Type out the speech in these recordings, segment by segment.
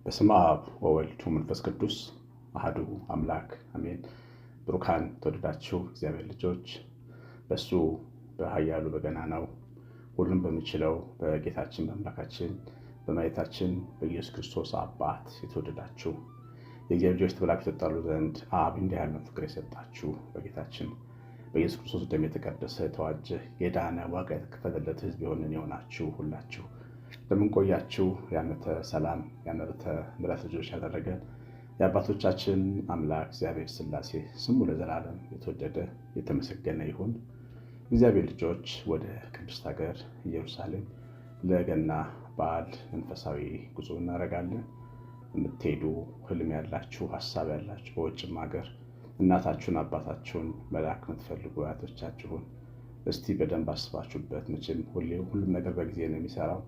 በስመ አብ ወወልድ ወመንፈስ ቅዱስ አሐዱ አምላክ አሜን። ብሩካን ተወደዳችሁ እግዚአብሔር ልጆች በሱ በኃያሉ በገናናው ሁሉም በሚችለው በጌታችን በአምላካችን በመድኃኒታችን በኢየሱስ ክርስቶስ አባት የተወደዳችሁ የእግዚአብሔር ልጆች ተብላችሁ ትጠሩ ዘንድ አብ እንዲህ ያለውን ፍቅር የሰጣችሁ በጌታችን በኢየሱስ ክርስቶስ ደም የተቀደሰ የተዋጀ የዳነ ዋጋ የተከፈለለት ሕዝብ የሆናችሁ ሁላችሁ እንደምንቆያችሁ ያመተ ሰላም ያመተ ምሕረት ልጆች ያደረገ የአባቶቻችን አምላክ እግዚአብሔር ሥላሴ ስሙ ለዘላለም የተወደደ የተመሰገነ ይሁን። እግዚአብሔር ልጆች ወደ ቅድስት ሀገር ኢየሩሳሌም ለገና በዓል መንፈሳዊ ጉዞ እናደርጋለን። የምትሄዱ ህልም ያላችሁ ሀሳብ ያላችሁ በውጭም ሀገር እናታችሁን አባታችሁን መላክ የምትፈልጉ አያቶቻችሁን እስቲ በደንብ አስባችሁበት። መቼም ሁሉም ነገር በጊዜ ነው የሚሰራው።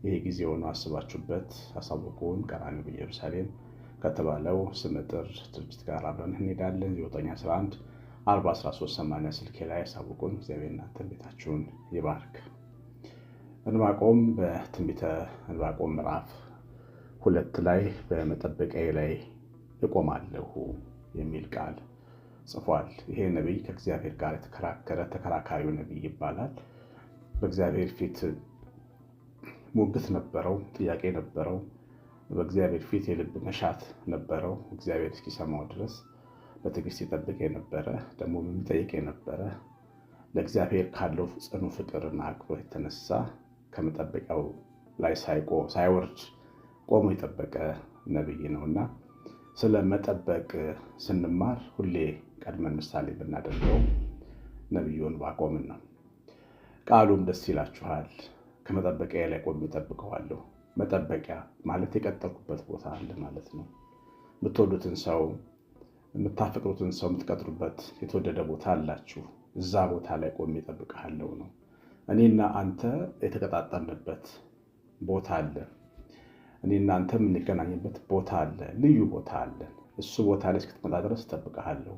ይሄ ጊዜ ሆኖ አስባችሁበት አሳውቁን። ቀራንዮ በኢየሩሳሌም ከተባለው ስመጥር ድርጅት ጋር አብረን እንሄዳለን። 911 41380 ስልኬ ላይ ያሳውቁን። እግዚአብሔር እናንተን ቤታችሁን ይባርክ። ዕንባቆም በትንቢተ ዕንባቆም ምዕራፍ 2 ላይ በመጠበቂያዬ ላይ እቆማለሁ የሚል ቃል ጽፏል። ይሄ ነቢይ ከእግዚአብሔር ጋር የተከራከረ ተከራካሪው ነቢይ ይባላል። በእግዚአብሔር ፊት ሙግት ነበረው፣ ጥያቄ ነበረው። በእግዚአብሔር ፊት የልብ መሻት ነበረው። እግዚአብሔር እስኪሰማው ድረስ በትዕግስት ይጠብቅ የነበረ ደግሞ የሚጠይቅ የነበረ ለእግዚአብሔር ካለው ጽኑ ፍቅርና አክብሮት የተነሳ ከመጠበቂያው ላይ ሳይወርድ ቆሞ የጠበቀ ነቢይ ነውና ስለ መጠበቅ ስንማር ሁሌ ቀድመን ምሳሌ ብናደርገው ነቢዩ ዕንባቆምን ነው። ቃሉም ደስ ይላችኋል፣ ከመጠበቂያ ላይ ቆሜ እጠብቀዋለሁ። መጠበቂያ ማለት የቀጠልኩበት ቦታ አለ ማለት ነው። የምትወዱትን ሰው የምታፈቅሩትን ሰው የምትቀጥሩበት የተወደደ ቦታ አላችሁ። እዛ ቦታ ላይ ቆሜ እጠብቅሃለሁ ነው። እኔና አንተ የተቀጣጠርንበት ቦታ አለ። እኔና አንተ የምንገናኝበት ቦታ አለ፣ ልዩ ቦታ አለ። እሱ ቦታ ላይ እስክትመጣ ድረስ እጠብቅሃለሁ።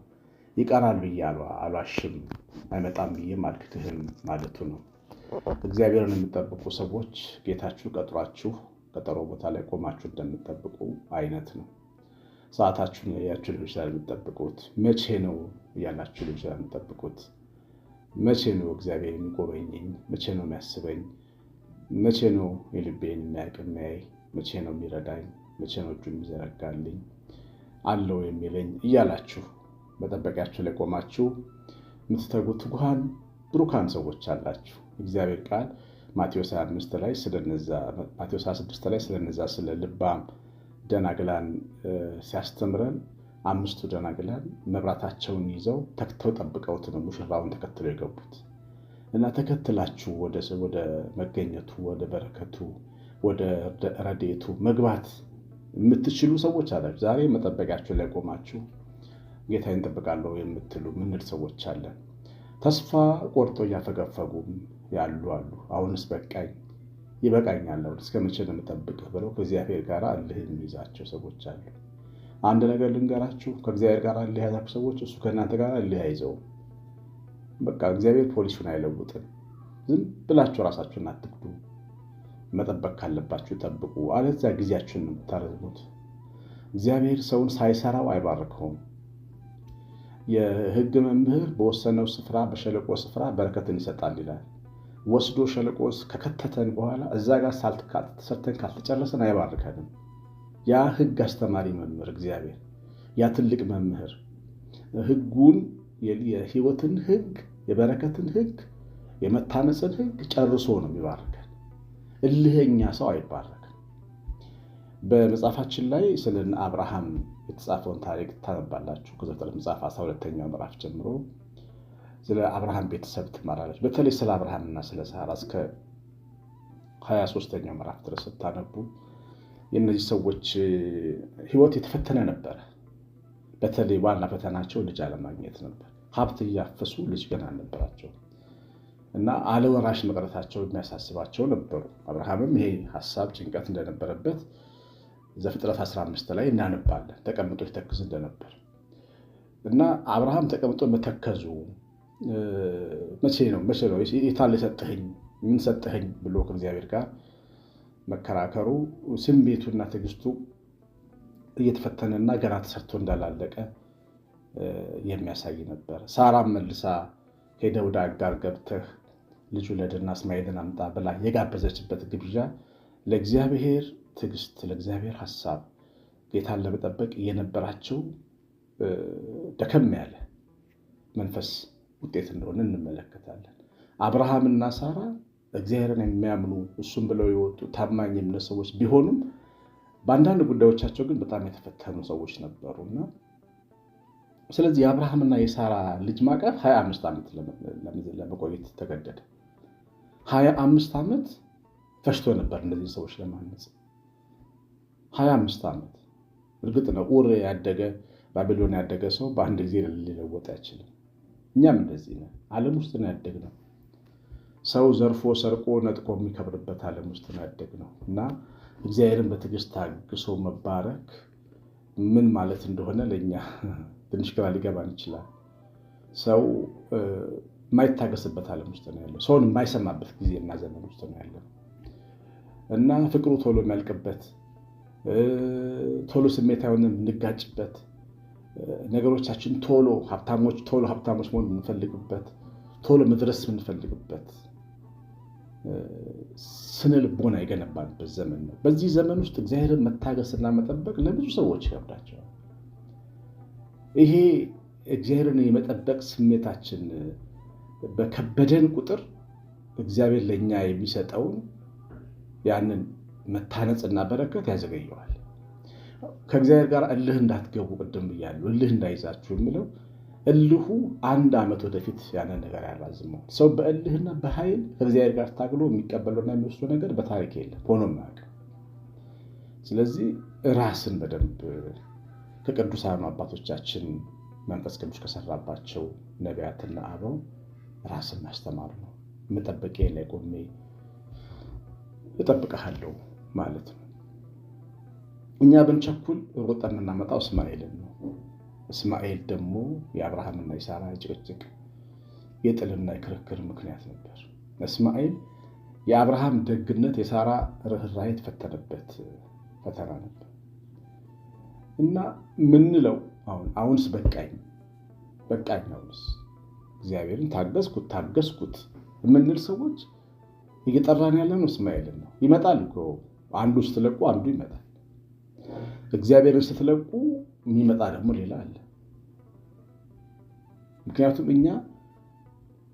ይቀራል ብዬ አልዋሽም፣ አይመጣም ብዬም አልክድህም ማለቱ ነው። እግዚአብሔርን የምጠብቁ ሰዎች ጌታችሁ ቀጥሯችሁ ቀጠሮ ቦታ ላይ ቆማችሁ እንደምትጠብቁ አይነት ነው። ሰዓታችሁን ያያችሁ ሊሆን ይችላል የምትጠብቁት። መቼ ነው እያላችሁ ሊሆን ይችላል የምትጠብቁት። መቼ ነው እግዚአብሔር የሚጎበኘኝ? መቼ ነው የሚያስበኝ? መቼ ነው የልቤን የሚያይ? መቼ ነው የሚረዳኝ? መቼ ነው እጁን የሚዘረጋልኝ አለው የሚለኝ እያላችሁ መጠበቂያችሁ ላይ ቆማችሁ የምትተጉ ትጉሃን ብሩካን ሰዎች አላችሁ። እግዚአብሔር ቃል ማቴዎስ 26 ላይ ስለነዛ ስለ ልባም ደናግላን ሲያስተምረን 5ቱ ደናግላን መብራታቸውን ይዘው ተክተው ጠብቀውት ነው ሙሽራውን ተከትለው የገቡት እና ተከትላችሁ ወደ መገኘቱ ወደ በረከቱ ወደ ረድኤቱ መግባት የምትችሉ ሰዎች አላችሁ። ዛሬ መጠበቂያችሁ ላይ ቆማችሁ ጌታዬን እጠብቃለሁ የምትሉ ምንል ሰዎች አለን። ተስፋ ቆርጦ እያፈገፈጉም ያሉ አሉ። አሁንስ በቃኝ ይበቃኛል፣ እስከ መቼ ነው የምጠብቅህ ብለው ከእግዚአብሔር ጋር እልህ የሚይዛቸው ሰዎች አሉ። አንድ ነገር ልንገራችሁ፣ ከእግዚአብሔር ጋር እልህ የያዛችሁ ሰዎች እሱ ከእናንተ ጋር እልህ አይዘውም። በቃ እግዚአብሔር ፖሊሱን አይለውጥም። ዝም ብላችሁ ራሳችሁን አትግዱ። መጠበቅ ካለባችሁ ጠብቁ፣ አለዚያ ጊዜያችሁን ነው የምታረዝሙት። እግዚአብሔር ሰውን ሳይሰራው አይባርከውም። የሕግ መምህር በወሰነው ስፍራ በሸለቆ ስፍራ በረከትን ይሰጣል ይላል። ወስዶ ሸለቆ ከከተተን በኋላ እዛ ጋር ሰርተን ካልተጨረሰን አይባርከንም። ያ ሕግ አስተማሪ መምህር እግዚአብሔር፣ ያ ትልቅ መምህር ሕጉን የሕይወትን ሕግ የበረከትን ሕግ የመታነጽን ሕግ ጨርሶ ነው የሚባርከን። እልህኛ ሰው አይባረክም። በመጽሐፋችን ላይ ስለ አብርሃም የተጻፈውን ታሪክ ታነባላችሁ። ከዘፍጥረት መጽሐፍ 12ኛው ምዕራፍ ጀምሮ ስለ አብርሃም ቤተሰብ ትማራላችሁ። በተለይ ስለ አብርሃምና ስለ ሳራ እስከ 23ኛው ምዕራፍ ድረስ ስታነቡ የእነዚህ ሰዎች ሕይወት የተፈተነ ነበረ። በተለይ ዋና ፈተናቸው ልጅ አለማግኘት ነበር። ሀብት እያፈሱ ልጅ ገና አልነበራቸው እና አለወራሽ መቅረታቸው የሚያሳስባቸው ነበሩ። አብርሃምም ይሄ ሀሳብ ጭንቀት እንደነበረበት ዘፍጥረት 15 ላይ እናነባለን። ተቀምጦ ይተክዝ እንደነበር እና አብርሃም ተቀምጦ መተከዙ መቼ ነው የታለ ሰጠኸኝ ምን ሰጠኸኝ ብሎ ከእግዚአብሔር ጋር መከራከሩ ስሜቱና ትዕግስቱ እየተፈተነና ገና ተሰርቶ እንዳላለቀ የሚያሳይ ነበር። ሳራም መልሳ ሄደህ ወደ አጋር ገብተህ ልጅ ውለድና እስማኤልን አምጣ ብላ የጋበዘችበት ግብዣ ለእግዚአብሔር ትዕግስት፣ ለእግዚአብሔር ሐሳብ፣ ጌታን ለመጠበቅ የነበራቸው ደከም ያለ መንፈስ ውጤት እንደሆነ እንመለከታለን። አብርሃምና ሳራ እግዚአብሔርን የሚያምኑ እሱም ብለው የወጡ ታማኝ የእምነት ሰዎች ቢሆኑም በአንዳንድ ጉዳዮቻቸው ግን በጣም የተፈተኑ ሰዎች ነበሩና ስለዚህ የአብርሃምና የሳራ ልጅ ማቀፍ 25 ዓመት ለመቆየት ተገደደ። 25 ዓመት ፈጅቶ ነበር እነዚህ ሰዎች ለማነጽ 25 ዓመት። እርግጥ ነው ኡር ያደገ ባቢሎን ያደገ ሰው በአንድ ጊዜ ሊለወጥ አይችልም። እኛም እንደዚህ ነን። ዓለም ውስጥ ነው ያደግነው። ሰው ዘርፎ ሰርቆ ነጥቆ የሚከብርበት ዓለም ውስጥ ነው ያደግነው እና እግዚአብሔርን በትዕግስት ታግሶ መባረክ ምን ማለት እንደሆነ ለእኛ ትንሽ ግራ ሊገባን ይችላል። ሰው የማይታገስበት ዓለም ውስጥ ነው ያለው። ሰውን የማይሰማበት ጊዜና ዘመን ውስጥ ነው ያለው እና ፍቅሩ ቶሎ የሚያልቅበት፣ ቶሎ ስሜታዊ የምንጋጭበት፣ ነገሮቻችን ቶሎ ሀብታሞች መሆን የምንፈልግበት፣ ቶሎ መድረስ የምንፈልግበት ስነ ልቦና የገነባንበት ዘመን ነው። በዚህ ዘመን ውስጥ እግዚአብሔርን መታገስና መጠበቅ ለብዙ ሰዎች ይከብዳቸዋል። ይሄ እግዚአብሔርን የመጠበቅ ስሜታችን በከበደን ቁጥር እግዚአብሔር ለእኛ የሚሰጠውን ያንን መታነጽና በረከት ያዘገየዋል። ከእግዚአብሔር ጋር እልህ እንዳትገቡ ቅድም ብያለሁ። እልህ እንዳይዛችሁ የሚለው እልሁ 1 ዓመት ወደፊት ያንን ነገር ያራዝመዋል። ሰው በእልህና በኃይል ከእግዚአብሔር ጋር ታግሎ የሚቀበለውና የሚወስደው ነገር በታሪክ የለም ሆኖም አያውቅም። ስለዚህ ራስን በደንብ ከቅዱሳኑ አባቶቻችን መንፈስ ቅዱስ ከሰራባቸው ነቢያትና አበው ራስን ማስተማር ነው። መጠበቂያ ላይ ቆሜ እጠብቅሃለሁ ማለት ነው። እኛ ብንቸኩል ሮጠን የምናመጣው እስማኤልን ነው። እስማኤል ደግሞ የአብርሃምና የሳራ ጭቅጭቅ፣ የጥልና የክርክር ምክንያት ነበር። እስማኤል የአብርሃም ደግነት፣ የሳራ ርኅራኄ የተፈተነበት ፈተና ነበር እና ምንለው አሁንስ በቃኝ፣ አሁንስ እግዚአብሔርን ታገስኩት የምንል ሰዎች እየጠራን ያለነው እስማኤልን ነው። ይመጣል እኮ አንዱ ስትለቁ አንዱ ይመጣል። እግዚአብሔርን ስትለቁ የሚመጣ ደግሞ ሌላ አለ። ምክንያቱም እኛ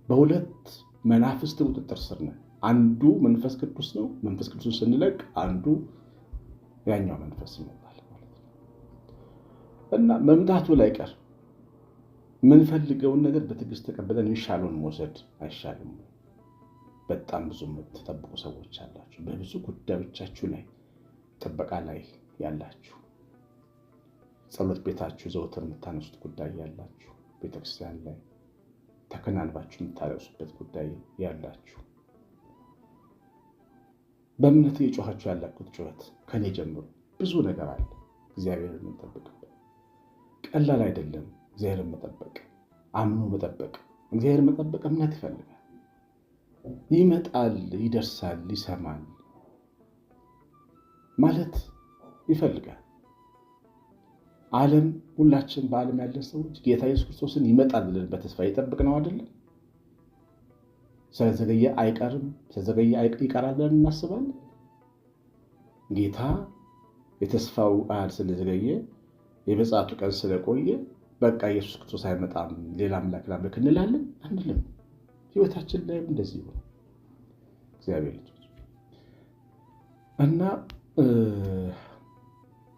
በሁለት መናፍስት ቁጥጥር ስር ነን። አንዱ መንፈስ ቅዱስ ነው። መንፈስ ቅዱስን ስንለቅ አንዱ ያኛው መንፈስ ይመጣል ማለት ነው እና መምጣቱ ላይ ቀር የምንፈልገውን ነገር በትዕግስት ተቀብለን የሚሻለውን መውሰድ አይሻልም? በጣም ብዙ የምትጠብቁ ሰዎች አላችሁ። በብዙ ጉዳዮቻችሁ ላይ ጥበቃ ላይ ያላችሁ፣ ጸሎት ቤታችሁ ዘወትር የምታነሱት ጉዳይ ያላችሁ፣ ቤተክርስቲያን ላይ ተከናንባችሁ የምታለቅሱበት ጉዳይ ያላችሁ፣ በእምነት የጮኻችሁ ያላችሁት ጩኸት ከኔ ጀምሮ ብዙ ነገር አለ። እግዚአብሔርን የምንጠብቅበት ቀላል አይደለም። እግዚአብሔርን መጠበቅ፣ አምኖ መጠበቅ። እግዚአብሔርን መጠበቅ እምነት ይፈልጋል። ይመጣል፣ ይደርሳል፣ ይሰማል ማለት ይፈልጋል። ዓለም ሁላችን በዓለም ያለን ሰዎች ጌታ ኢየሱስ ክርስቶስን ይመጣል ብለን በተስፋ እየጠበቅ ነው አይደለም? ስለዘገየ አይቀርም፣ ስለዘገየ ይቀራል ብለን እናስባለን። ጌታ የተስፋው ቃል ስለዘገየ፣ የምጽአቱ ቀን ስለቆየ በቃ ኢየሱስ ክርስቶስ አይመጣም ሌላ አምላክ ላምልክ እንላለን አንልም። ህይወታችን ላይም እንደዚህ ነው። እግዚአብሔር ልጅ እና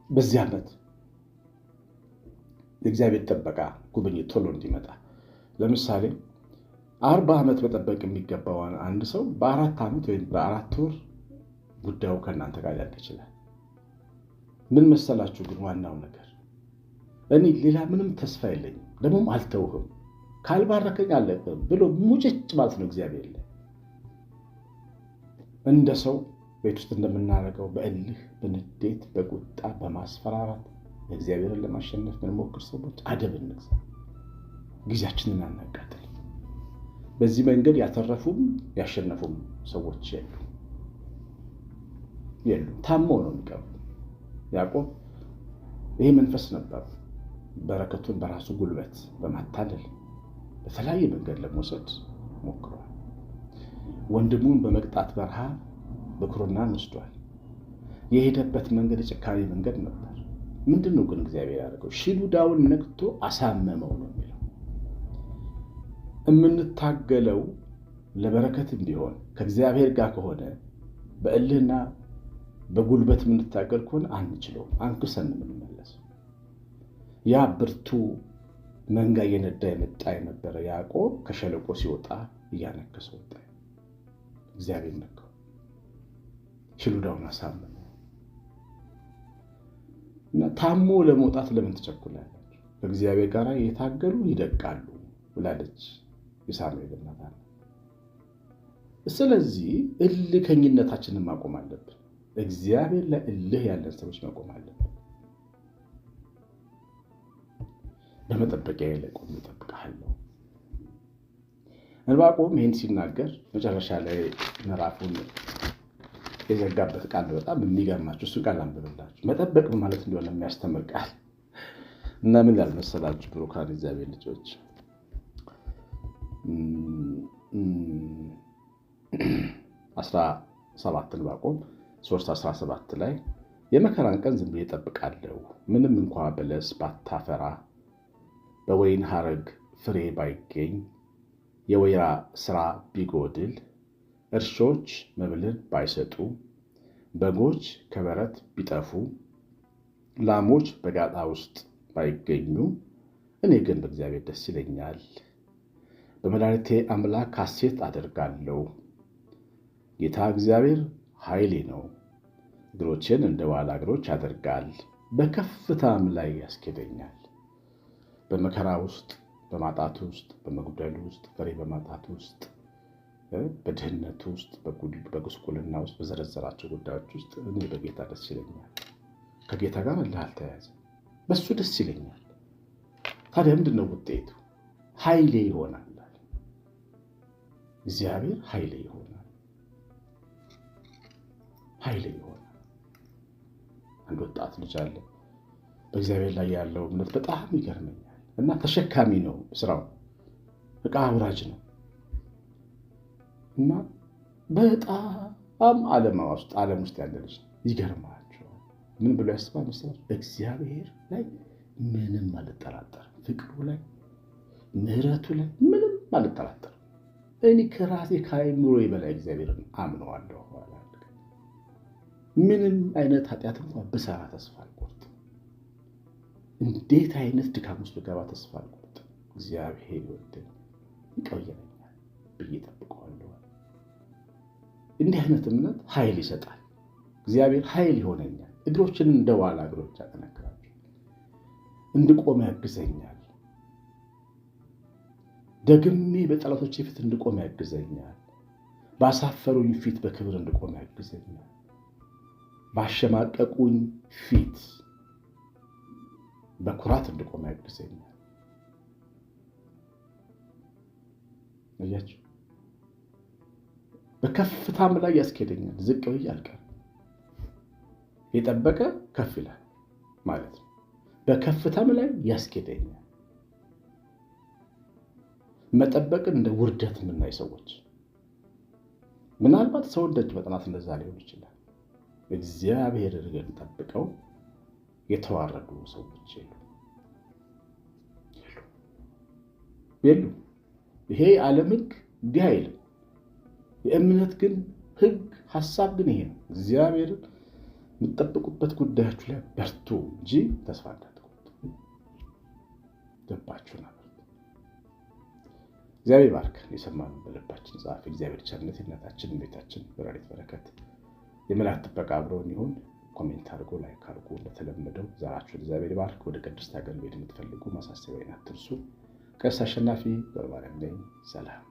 በዚህ ዓመት የእግዚአብሔር ጥበቃ ጉብኝት ቶሎ እንዲመጣ፣ ለምሳሌ 40 ዓመት መጠበቅ የሚገባው አንድ ሰው በ4 ዓመት ወይም በ4 ወር ጉዳዩ ከእናንተ ጋር ሊያልቅ ይችላል። ምን መሰላችሁ ግን ዋናው ነገር እኔ ሌላ ምንም ተስፋ የለኝም ደግሞም አልተውህም ካልባረከኝ አለቅም ብሎ ሙጭጭ ማለት ነው። እግዚአብሔር ላይ እንደ ሰው ቤት ውስጥ እንደምናደርገው በእልህ፣ በንዴት፣ በቁጣ፣ በማስፈራራት እግዚአብሔርን ለማሸነፍ ምንሞክር ሰዎች አደብ እንግዛ፣ ጊዜያችንን አናቃጥል። በዚህ መንገድ ያተረፉም ያሸነፉም ሰዎች የሉም። ታሞ ነው የሚቀሩት። ያዕቆብ ይህ መንፈስ ነበር በረከቱን በራሱ ጉልበት በማታለል በተለያየ መንገድ ለመውሰድ ሞክሯል። ወንድሙን በመቅጣት በረሃብ በኩርናን ወስዷል። የሄደበት መንገድ የጭካኔ መንገድ ነበር። ምንድን ነው ግን እግዚአብሔር ያደርገው? ሽሉዳውን ነክቶ አሳመመው ነው የሚለው። የምንታገለው ለበረከት እንዲሆን ከእግዚአብሔር ጋር ከሆነ በእልህና በጉልበት የምንታገል ከሆነ አንችለውም፣ አንክሰን የምንመለስ። ያ ብርቱ መንጋ እየነዳ የመጣ የነበረ ያዕቆብ ከሸለቆ ሲወጣ እያነከሰ ወጣ። እግዚአብሔር ነካው፣ ሽሉዳውን አሳመመው። እና ታሞ ለመውጣት ለምን ትቸኩላላችሁ? ከእግዚአብሔር ጋር የታገሉ ይደቃሉ ብላለች የሳሙኤል እናት። ስለዚህ እልከኝነታችንን ማቆም አለብን። እግዚአብሔር ላይ እልህ ያለን ሰዎች ማቆም አለብን። በመጠበቂያ ላይ ቆሜ እጠብቅሃለሁ። ዕንባቆም ይህን ሲናገር መጨረሻ ላይ ምዕራፉን የዘጋበት ቃል በጣም የሚገርማችሁ እሱ ቃል አንብብላችሁ መጠበቅ ማለት እንደሆነ የሚያስተምር ቃል እና ምን ያልመሰላችሁ ብሩካን እግዚአብሔር ልጆች 17 ዕንባቆም 3:17 ላይ የመከራን ቀን ዝም ብዬ እጠብቃለሁ፣ ምንም እንኳ በለስ ባታፈራ በወይን ሐረግ ፍሬ ባይገኝ የወይራ ስራ ቢጎድል እርሾች መብልን ባይሰጡ በጎች ከበረት ቢጠፉ ላሞች በጋጣ ውስጥ ባይገኙ እኔ ግን በእግዚአብሔር ደስ ይለኛል፣ በመድኃኒቴ አምላክ ሐሴት አደርጋለሁ። ጌታ እግዚአብሔር ኃይሌ ነው፣ እግሮችን እንደ ዋላ እግሮች ያደርጋል፣ በከፍታም ላይ ያስኬደኛል። በመከራ ውስጥ፣ በማጣት ውስጥ፣ በመጉደል ውስጥ፣ ፍሬ በማጣት ውስጥ፣ በድህነት ውስጥ፣ በጉስቁልና ውስጥ፣ በዘረዘራቸው ጉዳዮች ውስጥ እኔ በጌታ ደስ ይለኛል። ከጌታ ጋር እልህ አልተያዘም፣ በሱ ደስ ይለኛል። ታዲያ ምንድን ነው ውጤቱ? ኃይሌ ይሆናል። እግዚአብሔር ኃይሌ ይሆናል፣ ኃይሌ ይሆናል። አንድ ወጣት ልጅ አለ። በእግዚአብሔር ላይ ያለው እምነት በጣም ይገርመኛል። እና ተሸካሚ ነው፣ ስራው ዕቃ አውራጅ ነው። እና በጣም ዓለም ውስጥ ያለ ልጅ ይገርማቸዋል። ምን ብሎ ያስባል መሰላችሁ? እግዚአብሔር ላይ ምንም አልጠራጠርም፣ ፍቅሩ ላይ ምሕረቱ ላይ ምንም አልጠራጠርም። እኔ ከራሴ ከአእምሮዬ በላይ እግዚአብሔርን አምነዋለሁ። ምንም አይነት ኃጢአት እንኳን ብሰራ ተስፋ አልቆርጥም። እንዴት አይነት ድካም ውስጥ ብገባ ተስፋ አልቆርጥም። እግዚአብሔር ይወደኝ ይቀየረኛል ብዬ እጠብቀዋለሁ። እንዲህ አይነት እምነት ኃይል ይሰጣል። እግዚአብሔር ኃይል ይሆነኛል። እግሮችን እንደ ዋላ እግሮች ያጠነክራል፣ እንድቆም ያግዘኛል። ደግሜ በጠላቶቼ ፊት እንድቆም ያግዘኛል። ባሳፈሩኝ ፊት በክብር እንድቆም ያግዘኛል። ባሸማቀቁኝ ፊት በኩራት እንድቆም ያግዘኛል። አያችሁ፣ በከፍታም ላይ ያስኬደኛል። ዝቅ ብዬ አልቀርም። የጠበቀ ከፍ ይላል ማለት ነው። በከፍታም ላይ ያስኬደኛል። መጠበቅን እንደ ውርደት የምናይ ሰዎች ምናልባት ሰው ደጅ መጥናት እንደዛ ሊሆን ይችላል። እግዚአብሔር ግን ጠብቀው የተዋረዱ ሰዎች የሉ። ይሄ ዓለም ሕግ እንዲህ አይልም። የእምነት ግን ሕግ ሐሳብ ግን ይሄ ነው። እግዚአብሔርን የምትጠብቁበት ጉዳያችሁ ላይ በርቱ እንጂ ተስፋ እንዳትቆርጡ። ገባችሁ ነበር። እግዚአብሔር ባርክ። የሰማነው በልባችን ጻፍ። እግዚአብሔር ቸርነት የእናታችን ቤታችን በረከት በረከት የመላእክት ጥበቃ አብረውን ይሁን። ኮሜንት አድርጎ ላይክ አድርጎ እንደተለመደው ዘራችሁን እግዚአብሔር ባርክ። ወደ ቅድስት ሀገር መሄድ የምትፈልጉ ማሳሰቢያን አትርሱ። ቀሲስ አሸናፊ ገብረማርያም ነኝ። ሰላም